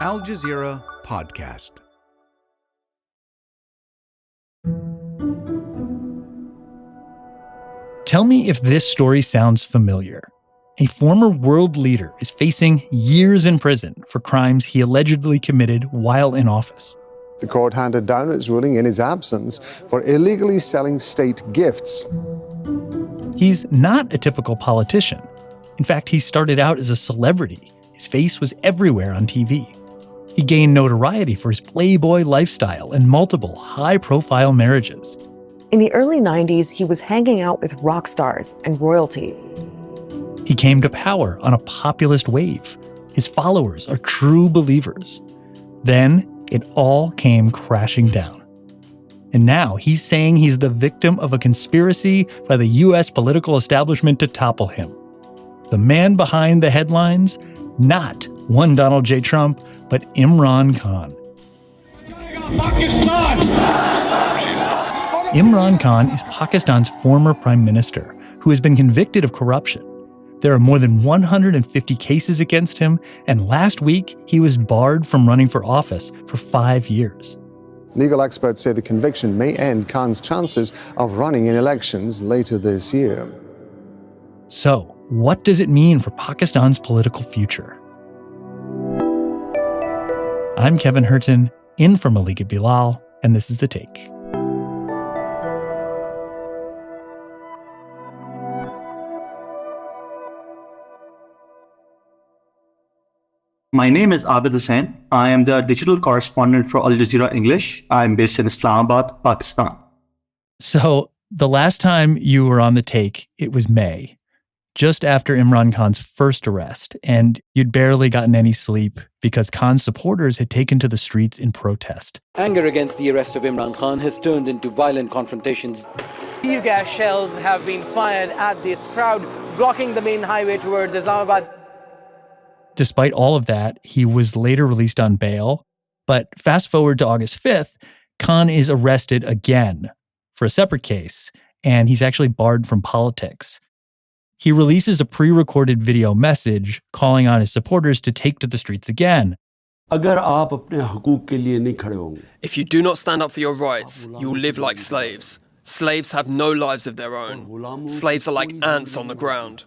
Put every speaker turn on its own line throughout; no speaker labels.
Al Jazeera podcast.
Tell me if this story sounds familiar. A former world leader is facing years in prison for crimes he allegedly committed while in office.
The court handed down its ruling in his absence for illegally selling state gifts.
He's not a typical politician. In fact, he started out as a celebrity. His face was everywhere on TV. He gained notoriety for his playboy lifestyle and multiple high-profile marriages.
In the early 90s, he was hanging out with rock stars and royalty.
He came to power on a populist wave. His followers are true believers. Then, it all came crashing down. And now he's saying he's the victim of a conspiracy by the U.S. political establishment to topple him. The man behind the headlines? Not one Donald J. Trump, but Imran Khan. Imran Khan is Pakistan's former prime minister who has been convicted of corruption. There are more than 150 cases against him, and last week he was barred from running for office for 5 years.
Legal experts say the conviction may end Khan's chances of running in elections later this year.
So, what does it mean for Pakistan's political future? I'm Kevin Hirten, in for Malika Bilal, and this is The Take.
My name is Abid Hussain. I am the digital correspondent for Al Jazeera English. I'm based in Islamabad, Pakistan.
So, the last time you were on The Take, it was May, just after Imran Khan's first arrest, and you'd barely gotten any sleep because Khan's supporters had taken to the streets in protest.
Anger against the arrest of Imran Khan has turned into violent confrontations. Tear gas shells have been fired at this crowd, blocking the main highway towards Islamabad.
Despite all of that, he was later released on bail. But fast forward to August 5th, Khan is arrested again for a separate case, and he's actually barred from politics. He releases a pre-recorded video message calling on his supporters to take to the streets again.
If you do not stand up for your rights, you will live like slaves. Slaves have no lives of their own. Slaves are like ants on the ground.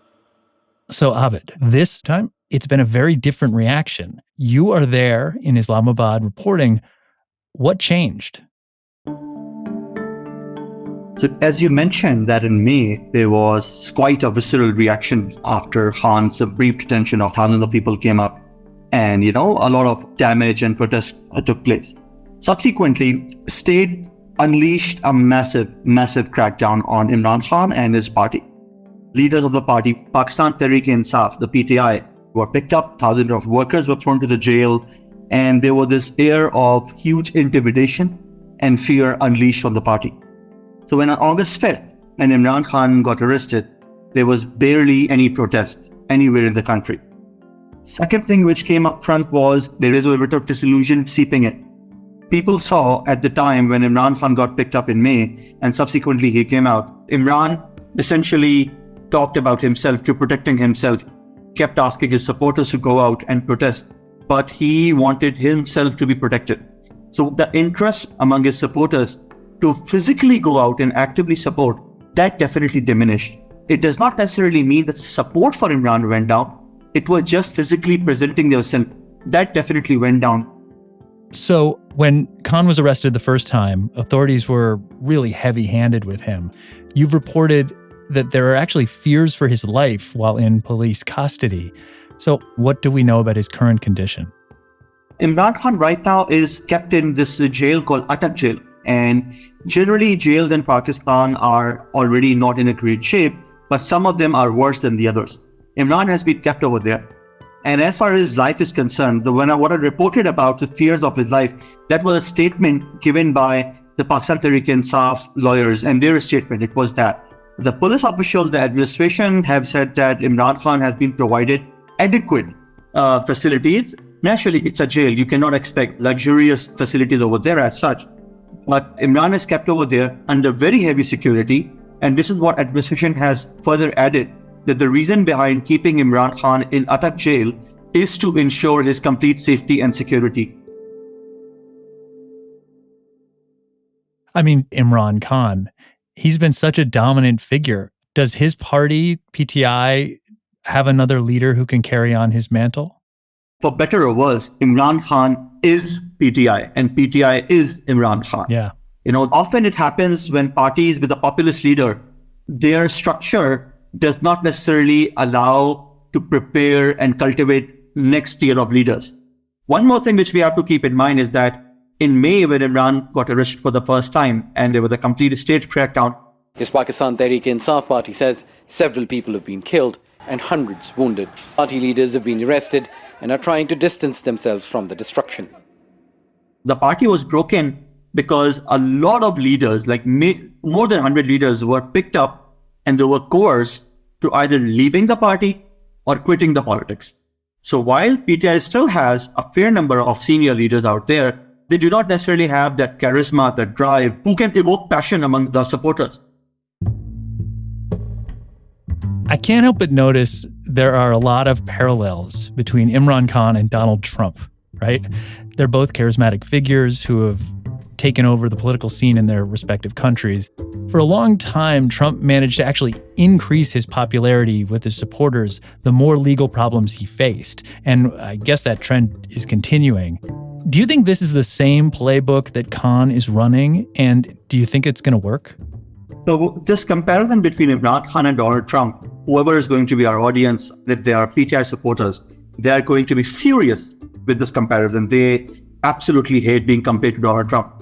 So Abid, this time, it's been a very different reaction. You are there in Islamabad reporting. What changed?
So as you mentioned that in May, there was quite a visceral reaction after Khan's brief detention of thousands of people came up. And, a lot of damage and protest took place. Subsequently, state unleashed a massive crackdown on Imran Khan and his party. Leaders of the party, Pakistan Tehreek-e-Insaf, the PTI, were picked up, thousands of workers were thrown to the jail, and there was this air of huge intimidation and fear unleashed on the party. So when on August 5th, when Imran Khan got arrested, there was barely any protest anywhere in the country. Second thing which came up front was there is a bit of disillusion seeping in. People saw at the time when Imran Khan got picked up in May, and subsequently he came out, Imran essentially talked about himself to protecting himself, kept asking his supporters to go out and protest, but he wanted himself to be protected. So the interest among his supporters to physically go out and actively support, that definitely diminished. It does not necessarily mean that the support for Imran went down. It was just physically presenting themselves. That definitely went down.
So when Khan was arrested the first time, authorities were really heavy-handed with him. You've reported that there are actually fears for his life while in police custody. So what do we know about his current condition?
Imran Khan right now is kept in this jail called Atak jail. And generally jails in Pakistan are already not in a great shape, but some of them are worse than the others. Imran has been kept over there. And as far as his life is concerned, what I reported about the fears of his life, that was a statement given by the Pakistan Tehreek-e-Insaf lawyers, and their statement, it was that the police officials, the administration have said that Imran Khan has been provided adequate facilities. Naturally, it's a jail. You cannot expect luxurious facilities over there as such. But Imran is kept over there under very heavy security. And this is what administration has further added, that the reason behind keeping Imran Khan in Atak jail is to ensure his complete safety and security.
I mean, Imran Khan, he's been such a dominant figure. Does his party, PTI, have another leader who can carry on his mantle?
For better or worse, Imran Khan is PTI and PTI is Imran Khan.
Yeah.
Often it happens when parties with a populist leader, their structure does not necessarily allow to prepare and cultivate next tier of leaders. One more thing which we have to keep in mind is that in May, when Imran got arrested for the first time and there was a complete state crackdown,
His Pakistan Tehreek-e-Insaf party says several people have been killed and hundreds wounded. Party leaders have been arrested and are trying to distance themselves from the destruction.
the party was broken because a lot of leaders, like more than 100 leaders, were picked up and they were coerced to either leaving the party or quitting the politics. So while PTI still has a fair number of senior leaders out there, they do not necessarily have that charisma, that drive, who can evoke passion among the supporters.
I can't help but notice there are a lot of parallels between Imran Khan and Donald Trump, right? They're both charismatic figures who have taken over the political scene in their respective countries. For a long time, Trump managed to actually increase his popularity with his supporters the more legal problems he faced. And I guess that trend is continuing. Do you think this is the same playbook that Khan is running? And do you think it's going to work?
So this comparison between Imran Khan and Donald Trump, whoever is going to be our audience, if they are PTI supporters, they are going to be furious with this comparison. They absolutely hate being compared to Donald Trump.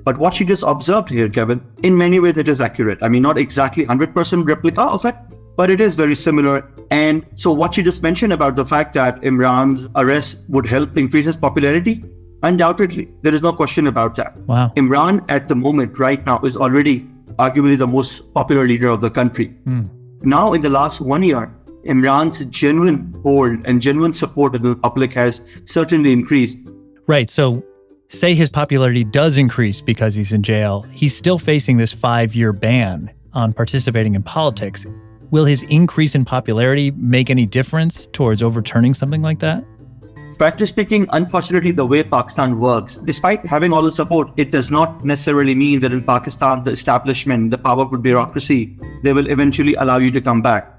But what you just observed here, Kevin, in many ways it is accurate. I mean, not exactly 100% replica of it, but it is very similar. And so what you just mentioned about the fact that Imran's arrest would help increase his popularity, undoubtedly, there is no question about that.
Wow.
Imran at the moment, right now, is already arguably the most popular leader of the country. Now, in the last 1 year, Imran's genuine hold and genuine support of the public has certainly increased.
Right. So say his popularity does increase because he's in jail. He's still facing this 5-year ban on participating in politics. Will his increase in popularity make any difference towards overturning something like that?
Practically speaking, unfortunately, the way Pakistan works, despite having all the support, it does not necessarily mean that in Pakistan, the establishment, the powerful bureaucracy, they will eventually allow you to come back.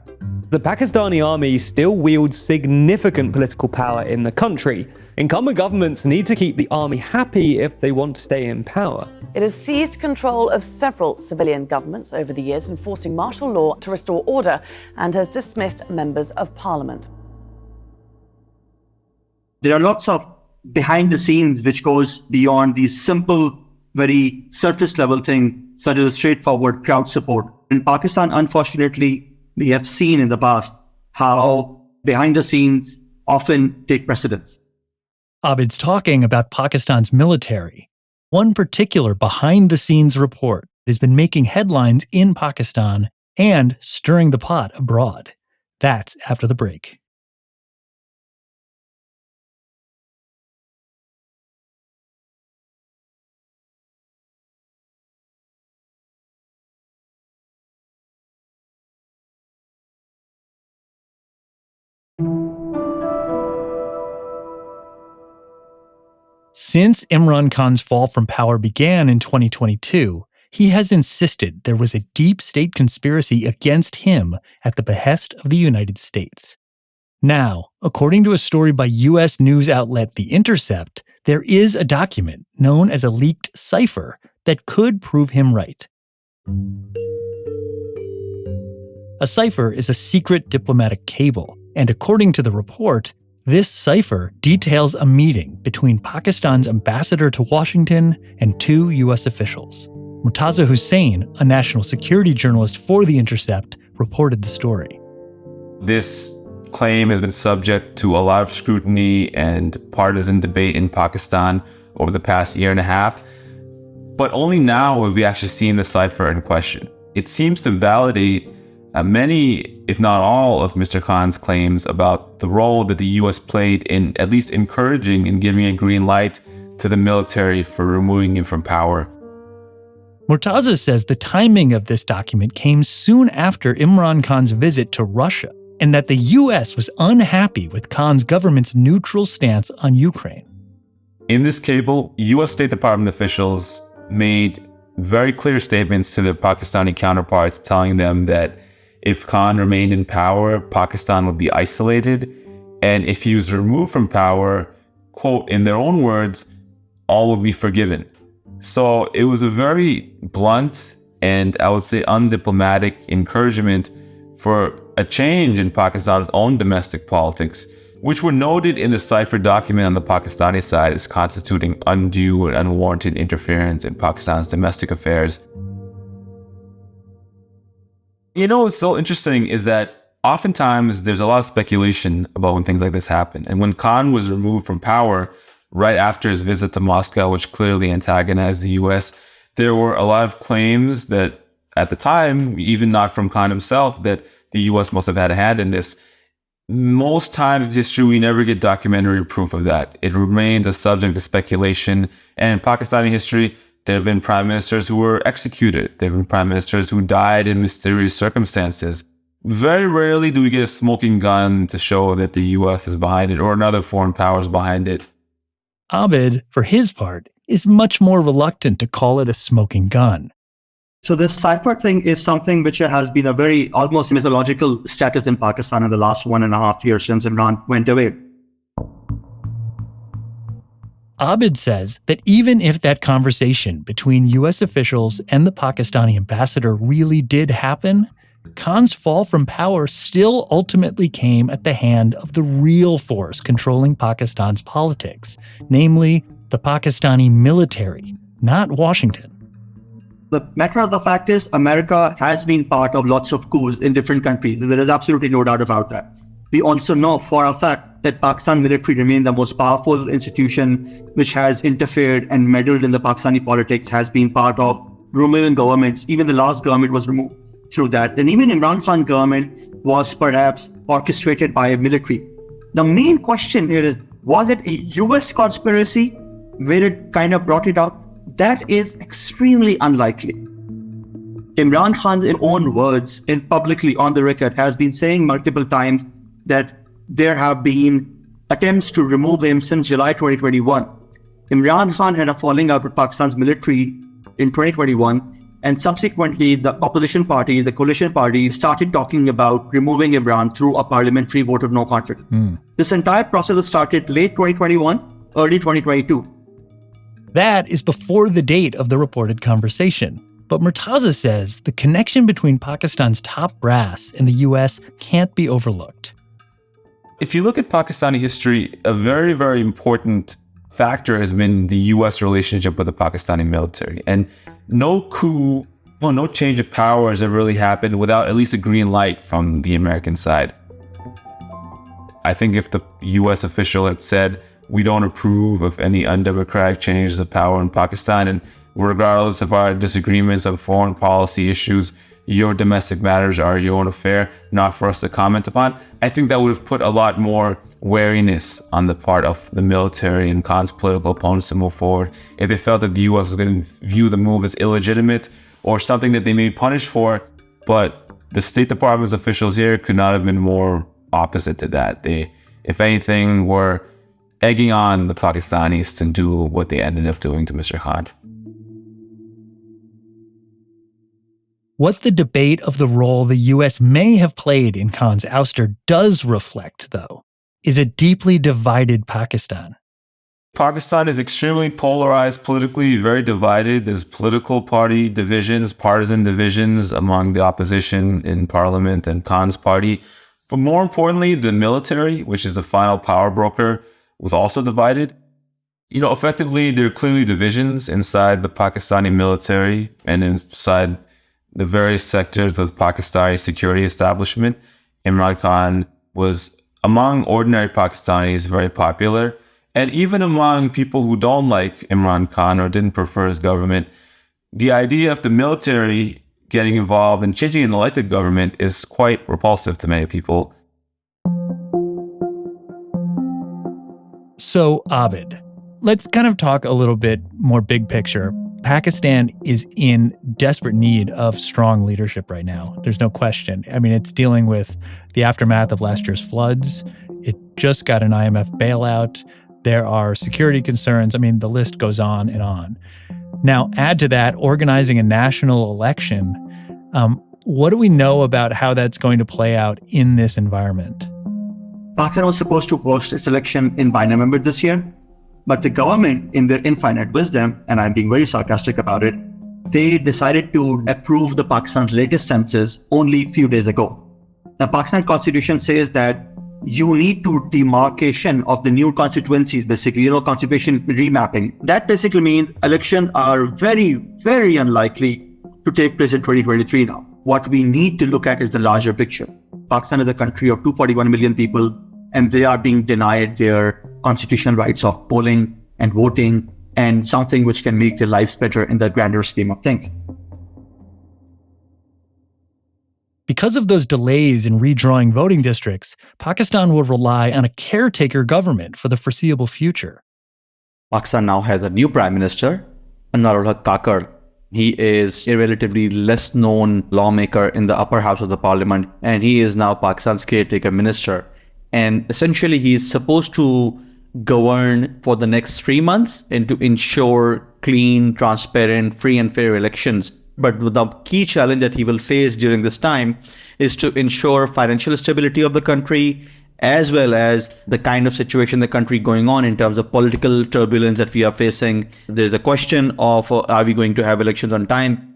The Pakistani army still wields significant political power in the country. Incumbent governments need to keep the army happy if they want to stay in power.
It has seized control of several civilian governments over the years, enforcing martial law to restore order, and has dismissed members of parliament.
There are lots of behind the scenes which goes beyond these simple, very surface level things, such as straightforward crowd support. In Pakistan, unfortunately, we have seen in the past how behind the scenes often take precedence.
Abid's talking about Pakistan's military. One particular behind-the-scenes report has been making headlines in Pakistan and stirring the pot abroad. That's after the break. Since Imran Khan's fall from power began in 2022, he has insisted there was a deep state conspiracy against him at the behest of the United States. Now, according to a story by U.S. news outlet The Intercept, there is a document known as a leaked cipher that could prove him right. A cipher is a secret diplomatic cable, and according to the report, this cipher details a meeting between Pakistan's ambassador to Washington and 2 U.S. officials. Murtaza Hussain, a national security journalist for The Intercept, reported the story.
This claim has been subject to a lot of scrutiny and partisan debate in Pakistan over the past year and a half, but only now have we actually seen the cipher in question. It seems to validate many, if not all, of Mr. Khan's claims about the role that the U.S. played in at least encouraging and giving a green light to the military for removing him from power.
Murtaza says the timing of this document came soon after Imran Khan's visit to Russia. and that the US was unhappy with Khan's government's neutral stance on Ukraine.
In this cable, US State Department officials made very clear statements to their Pakistani counterparts telling them that if Khan remained in power, Pakistan would be isolated, and if he was removed from power, quote, in their own words, all would be forgiven. So it was a very blunt and I would say undiplomatic encouragement for a change in Pakistan's own domestic politics, which were noted in the cipher document on the Pakistani side as constituting undue and unwarranted interference in Pakistan's domestic affairs. You know what's so interesting is that oftentimes there's a lot of speculation about when things like this happen. And when Khan was removed from power right after his visit to Moscow, which clearly antagonized the US, there were a lot of claims that at the time, even not from Khan himself, that the US must have had a hand in this. Most times in history, we never get documentary proof of that. It remains a subject of speculation. And in Pakistani history, there have been prime ministers who were executed. There have been prime ministers who died in mysterious circumstances. Very rarely do we get a smoking gun to show that the US is behind it or another foreign power is behind it.
Abid, for his part, is much more reluctant to call it a smoking gun.
So this cipher thing is something which has been a very almost mythological status in Pakistan in the last 1.5 years since Imran went away.
Abid says that even if that conversation between US officials and the Pakistani ambassador really did happen, Khan's fall from power still ultimately came at the hand of the real force controlling Pakistan's politics, namely the Pakistani military, not Washington.
The matter of the fact is, America has been part of lots of coups in different countries. There is absolutely no doubt about that. We also know for a fact that Pakistan military remains the most powerful institution which has interfered and meddled in the Pakistani politics, has been part of Romanian governments. Even the last government was removed through that. And even Imran Khan government was perhaps orchestrated by a military. The main question here is, was it a US conspiracy where it kind of brought it up? That is extremely unlikely. Imran Khan's own words and publicly on the record has been saying multiple times that there have been attempts to remove him since July 2021. Imran Khan had a falling out with Pakistan's military in 2021, and subsequently the opposition party, the coalition party, started talking about removing Imran through a parliamentary vote of no confidence. This entire process started late 2021, early 2022.
That is before the date of the reported conversation. But Murtaza says the connection between Pakistan's top brass and the US can't be overlooked.
If you look at Pakistani history, a very, very important factor has been the US relationship with the Pakistani military. And no coup, no change of power has ever really happened without at least a green light from the American side. I think if the US official had said, we don't approve of any undemocratic changes of power in Pakistan, and regardless of our disagreements on foreign policy issues, your domestic matters are your own affair, not for us to comment upon. I think that would have put a lot more wariness on the part of the military and Khan's political opponents to move forward if they felt that the US was going to view the move as illegitimate or something that they may be punished for. But the State Department's officials here could not have been more opposite to that. They, if anything, were egging on the Pakistanis to do what they ended up doing to Mr. Khan.
What the debate of the role the US may have played in Khan's ouster does reflect, though, is a deeply divided Pakistan.
Pakistan is extremely polarized politically, very divided. There's political party divisions, partisan divisions among the opposition in parliament and Khan's party. But more importantly, the military, which is the final power broker, was also divided. Effectively, there are clearly divisions inside the Pakistani military and inside the various sectors of the Pakistani security establishment. Imran Khan was, among ordinary Pakistanis, very popular. And even among people who don't like Imran Khan or didn't prefer his government, the idea of the military getting involved in changing an elected government is quite repulsive to many people. So,
Abid, let's kind of talk a little bit more big picture, Pakistan is in desperate need of strong leadership right now. There's no question. I mean, it's dealing with the aftermath of last year's floods. It just got an IMF bailout. There are security concerns. I mean, the list goes on and on. Now, add to that organizing a national election. What do we know about how that's going to play out in this environment?
Pakistan was supposed to host its election by November this year, but the government, in their infinite wisdom, and I'm being very sarcastic about it, they decided to approve the Pakistan's latest census only a few days ago. The Pakistan Constitution says that you need to demarcation of the new constituencies, basically, constitution remapping. That basically means elections are very, very unlikely to take place in 2023 now. What we need to look at is the larger picture. Pakistan is a country of 241 million people, and they are being denied their constitutional rights of polling and voting and something which can make their lives better in the grander scheme of things.
Because of those delays in redrawing voting districts, Pakistan will rely on a caretaker government for the foreseeable future.
Pakistan now has a new prime minister, Anwarul Kakar. He is a relatively less known lawmaker in the upper house of the parliament, and he is now Pakistan's caretaker minister. And essentially, he is supposed to govern for the next 3 months and to ensure clean, transparent, free and fair elections. But the key challenge that he will face during this time is to ensure financial stability of the country, as well as the kind of situation the country going on in terms of political turbulence that we are facing. There's a question of, are we going to have elections on time?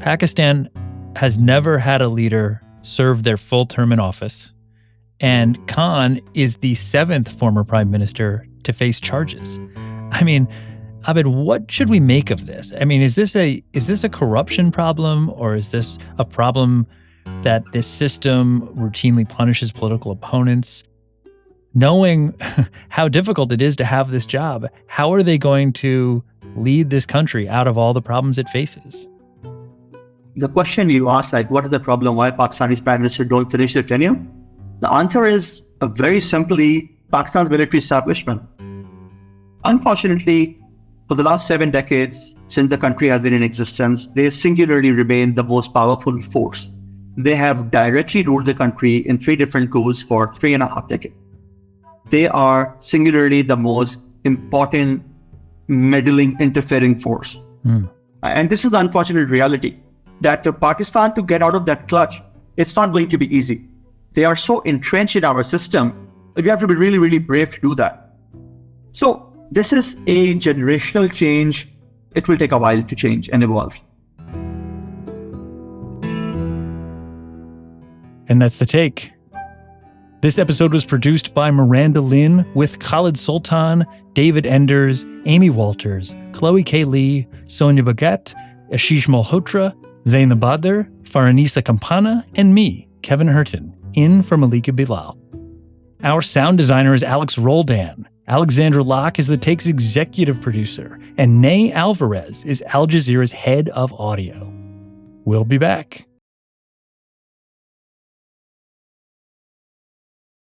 Pakistan has never had a leader serve their full term in office, and Khan is the 7th former prime minister to face charges. I mean, Abid, what should we make of this? I mean, is this a corruption problem, or is this a problem that this system routinely punishes political opponents? Knowing how difficult it is to have this job, how are they going to lead this country out of all the problems it faces?
The question you asked, like, what is the problem? Why Pakistani's prime minister don't finish their tenure? The answer is very simply Pakistan's military establishment. Unfortunately, for the last 7 decades, since the country has been in existence, they singularly remain the most powerful force. They have directly ruled the country in 3 different coups for 3.5 decades. They are singularly the most important meddling, interfering force. And this is the unfortunate reality, that for Pakistan to get out of that clutch, it's not going to be easy. They are so entrenched in our system, that you have to be really, really brave to do that. So this is a generational change. It will take a while to change and evolve.
And that's The Take. This episode was produced by Miranda Lin with Khaled Soltan, David Enders, Amy Walters, Chloe K. Lee, Sonia Bagat, Ashish Malhotra, Zaina Badr, Faranisa Campana, and me, Kevin Hirten, in for Malika Bilal. Our sound designer is Alex Roldan. Alexandra Locke is The Take's executive producer, and Nay Alvarez is Al Jazeera's head of audio. We'll be back.